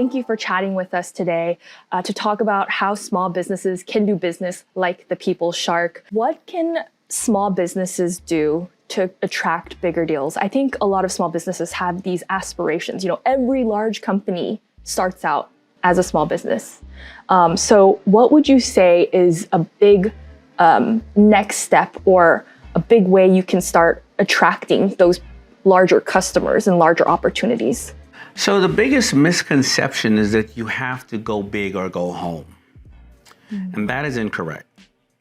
thank you for chatting with us today to talk about how small businesses can do business like the People's Shark. What can small businesses do to attract bigger deals? I think a lot of small businesses have these aspirations. Every large company starts out as a small business. So what would you say is a big next step or a big way you can start attracting those larger customers and larger opportunities? So the biggest misconception is that you have to go big or go home. And that is incorrect.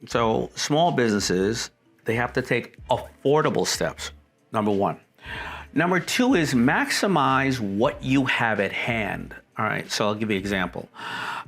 So small businesses, they have to take affordable steps, number one. Number two is maximize what you have at hand. All right, so I'll give you an example.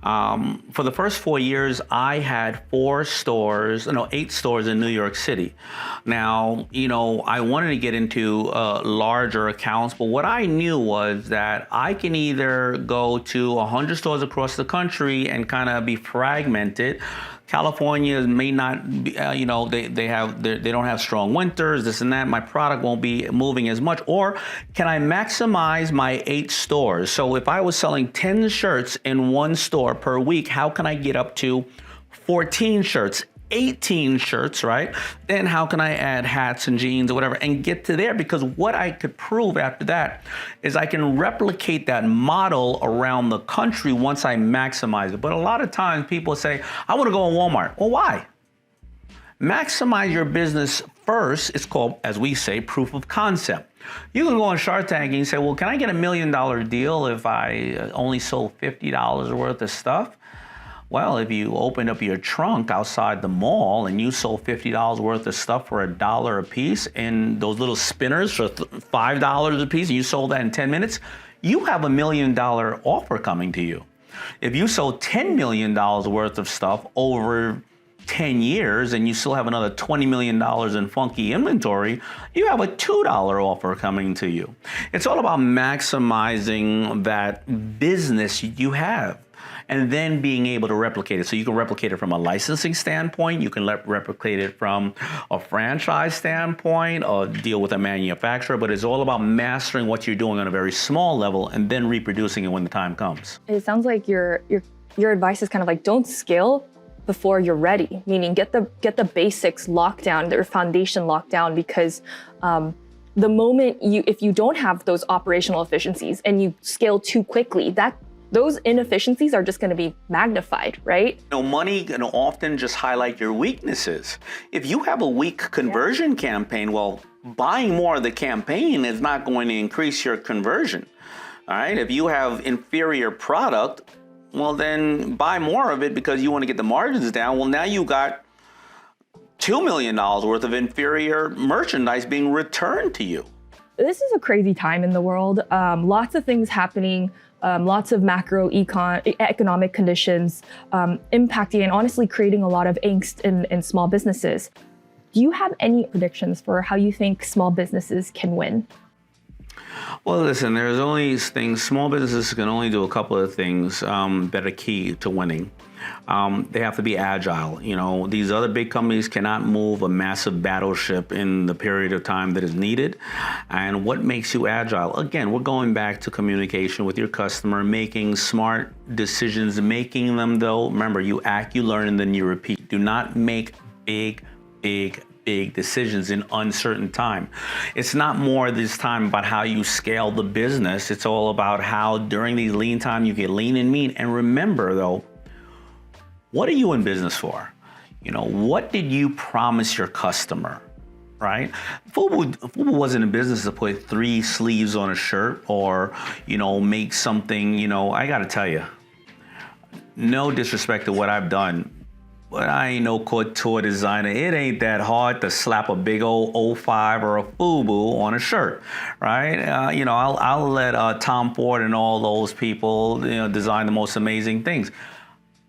For the first 4 years, I had 8 stores in New York City. Now, I wanted to get into larger accounts, but what I knew was that I can either go to 100 stores across the country and kind of be fragmented. California may not be, they don't have strong winters, this and that. My product won't be moving as much. Or can I maximize my 8 stores? So if I was selling 10 shirts in one store per week, how can I get up to 14 shirts? 18 shirts, right? Then how can I add hats and jeans or whatever and get to there? Because what I could prove after that is I can replicate that model around the country once I maximize it. But a lot of times people say, I want to go on Walmart. Well, why? Maximize your business first. It's called, as we say, proof of concept. You can go on Shark Tank and say, well, can I get $1 million deal if I only sold $50 worth of stuff? Well, if you opened up your trunk outside the mall and you sold $50 worth of stuff for $1 a piece and those little spinners for $5 a piece and you sold that in 10 minutes, you have $1 million offer coming to you. If you sold $10 million worth of stuff over 10 years and you still have another $20 million in funky inventory, you have a $2 offer coming to you. It's all about maximizing that business you have and then being able to replicate it. So you can replicate it from a licensing standpoint, you can replicate it from a franchise standpoint, or deal with a manufacturer, but it's all about mastering what you're doing on a very small level and then reproducing it when the time comes. It sounds like your advice is kind of like, don't scale before you're ready, meaning get the basics locked down, their foundation locked down, because the moment if you don't have those operational efficiencies and you scale too quickly, those inefficiencies are just going to be magnified, right? Money can often just highlight your weaknesses. If you have a weak conversion campaign, well, buying more of the campaign is not going to increase your conversion. All right, if you have inferior product, well, then buy more of it because you want to get the margins down. Well, now you got $2 million worth of inferior merchandise being returned to you. This is a crazy time in the world. Lots of things happening, lots of economic conditions impacting and honestly creating a lot of angst in small businesses. Do you have any predictions for how you think small businesses can win? Well, listen, there's only things, small businesses can only do a couple of things that are key to winning. They have to be agile. These other big companies cannot move a massive battleship in the period of time that is needed. And what makes you agile? Again, we're going back to communication with your customer, making smart decisions, making them though. Remember, you act, you learn, and then you repeat. Do not make big decisions in uncertain time. It's not more this time about how you scale the business. It's all about how during these lean time you get lean and mean. And remember though, what are you in business for? What did you promise your customer, right? FUBU wasn't in business to put 3 sleeves on a shirt or, make something, I gotta tell you, no disrespect to what I've done, but I ain't no couture designer. It ain't that hard to slap a big old 05 or a FUBU on a shirt, right? I'll let Tom Ford and all those people, design the most amazing things.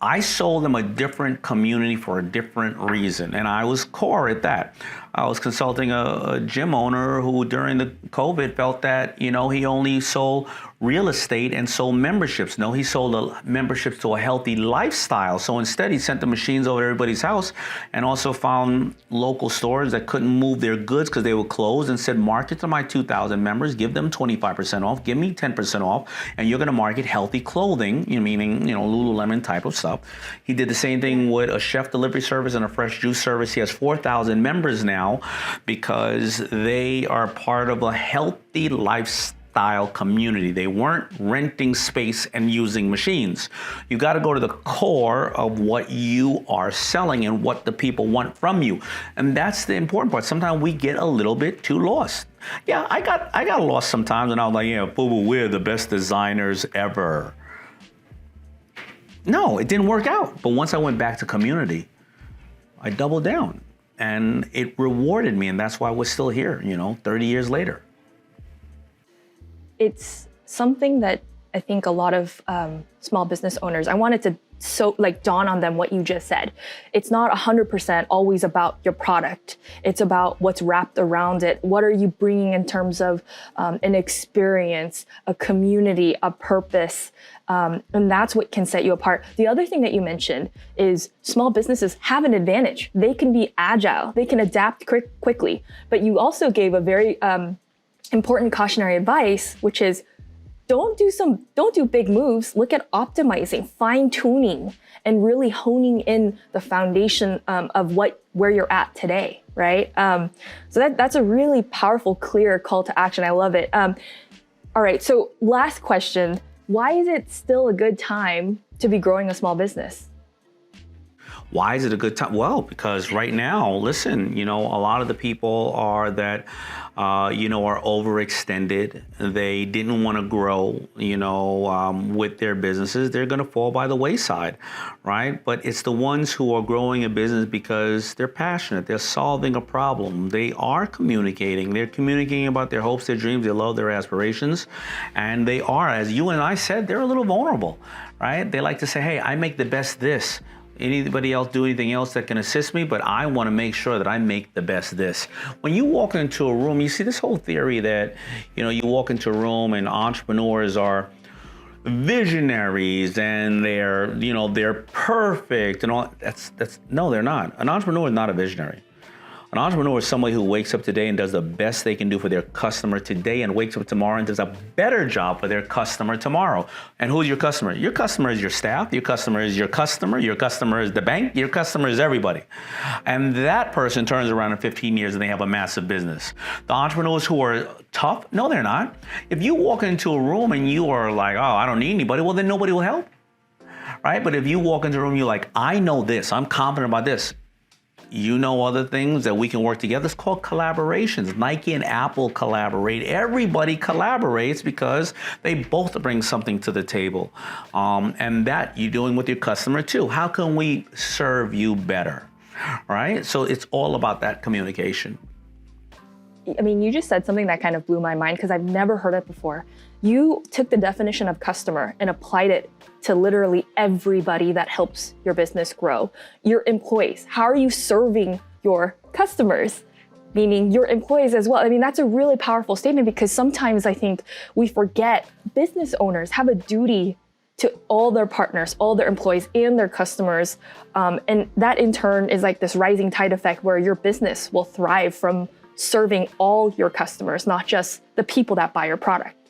I sold them a different community for a different reason, and I was core at that. I was consulting a gym owner who during the COVID felt that, he only sold real estate and sold memberships. No, he sold memberships to a healthy lifestyle. So instead, he sent the machines over to everybody's house and also found local stores that couldn't move their goods because they were closed and said, market to my 2,000 members, give them 25% off, give me 10% off, and you're going to market healthy clothing, meaning, Lululemon type of stuff. He did the same thing with a chef delivery service and a fresh juice service. He has 4,000 members now because they are part of a healthy lifestyle community. They weren't renting space and using machines. You got to go to the core of what you are selling and what the people want from you. And that's the important part. Sometimes we get a little bit too lost. Yeah, I got lost sometimes and I was like, yeah, FUBU, we're the best designers ever. No, it didn't work out. But once I went back to community, I doubled down and it rewarded me. And that's why we're still here, 30 years later. It's something that I think a lot of small business owners, I wanted to dawn on them what you just said. It's not 100% always about your product. It's about what's wrapped around it. What are you bringing in terms of an experience, a community, a purpose? And that's what can set you apart. The other thing that you mentioned is small businesses have an advantage. They can be agile. They can adapt quickly. But you also gave a very important cautionary advice, which is don't do big moves. Look at optimizing, fine tuning, and really honing in the foundation of where you're at today, right? So that's a really powerful, clear call to action. I love it. All right, so last question. Why is it still a good time to be growing a small business? Why is it a good time? Well, because right now, listen, a lot of the people are that, are overextended. They didn't want to grow, with their businesses. They're going to fall by the wayside, right? But it's the ones who are growing a business because they're passionate. They're solving a problem. They are communicating. They're communicating about their hopes, their dreams, their love, their aspirations. And they are, as you and I said, they're a little vulnerable, right? They like to say, hey, I make the best this. Anybody else do anything else that can assist me, but I want to make sure that I make the best this. When you walk into a room, you see this whole theory that, you walk into a room and entrepreneurs are visionaries and they're perfect and all. No, they're not. An entrepreneur is not a visionary. An entrepreneur is somebody who wakes up today and does the best they can do for their customer today and wakes up tomorrow and does a better job for their customer tomorrow. And who's your customer? Your customer is your staff. Your customer is your customer. Your customer is the bank. Your customer is everybody. And that person turns around in 15 years and they have a massive business. The entrepreneurs who are tough, no, they're not. If you walk into a room and you are like, oh, I don't need anybody, well, then nobody will help. Right? But if you walk into a room, you're like, I know this. I'm confident about this. You know other things that we can work together. It's called collaborations. Nike and Apple collaborate. Everybody collaborates because they both bring something to the table. And that you're doing with your customer too. How can we serve you better? Right? So it's all about that communication. I mean, you just said something that kind of blew my mind because I've never heard it before. You took the definition of customer and applied it to literally everybody that helps your business grow. Your employees, how are you serving your customers? Meaning your employees as well. I mean, that's a really powerful statement because sometimes I think we forget business owners have a duty to all their partners, all their employees and their customers. And that in turn is like this rising tide effect where your business will thrive from serving all your customers, not just the people that buy your product.